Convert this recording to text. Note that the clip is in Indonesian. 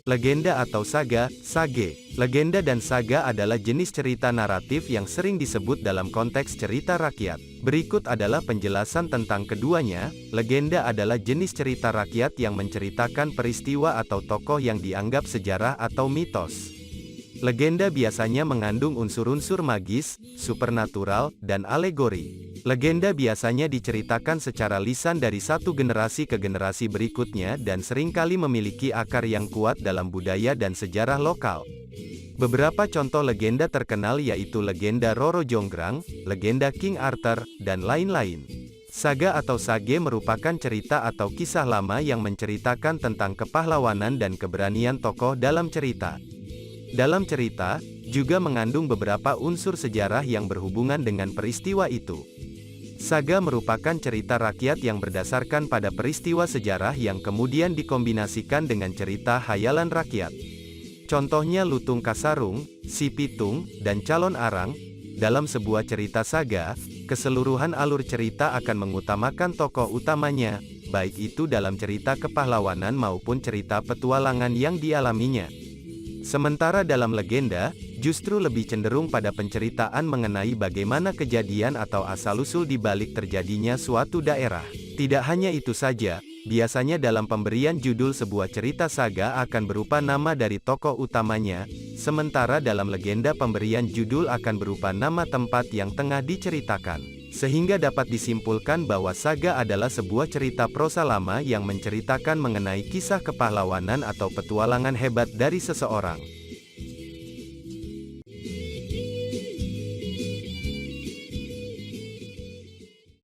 Legenda atau saga, sage. Legenda dan saga adalah jenis cerita naratif yang sering disebut dalam konteks cerita rakyat. Berikut adalah penjelasan tentang keduanya. Legenda adalah jenis cerita rakyat yang menceritakan peristiwa atau tokoh yang dianggap sejarah atau mitos. Legenda biasanya mengandung unsur-unsur magis, supernatural, dan alegori. Legenda biasanya diceritakan secara lisan dari satu generasi ke generasi berikutnya dan seringkali memiliki akar yang kuat dalam budaya dan sejarah lokal. Beberapa contoh legenda terkenal yaitu legenda Roro Jonggrang, legenda King Arthur, dan lain-lain. Saga atau sage merupakan cerita atau kisah lama yang menceritakan tentang kepahlawanan dan keberanian tokoh dalam cerita. Dalam cerita, juga mengandung beberapa unsur sejarah yang berhubungan dengan peristiwa itu. Saga merupakan cerita rakyat yang berdasarkan pada peristiwa sejarah yang kemudian dikombinasikan dengan cerita hayalan rakyat. Contohnya Lutung Kasarung, Si Pitung, dan Calon Arang. Dalam sebuah cerita saga, keseluruhan alur cerita akan mengutamakan tokoh utamanya, baik itu dalam cerita kepahlawanan maupun cerita petualangan yang dialaminya. Sementara dalam legenda, justru lebih cenderung pada penceritaan mengenai bagaimana kejadian atau asal-usul di balik terjadinya suatu daerah. Tidak hanya itu saja, biasanya dalam pemberian judul sebuah cerita saga akan berupa nama dari tokoh utamanya, sementara dalam legenda pemberian judul akan berupa nama tempat yang tengah diceritakan. Sehingga dapat disimpulkan bahwa saga adalah sebuah cerita prosa lama yang menceritakan mengenai kisah kepahlawanan atau petualangan hebat dari seseorang.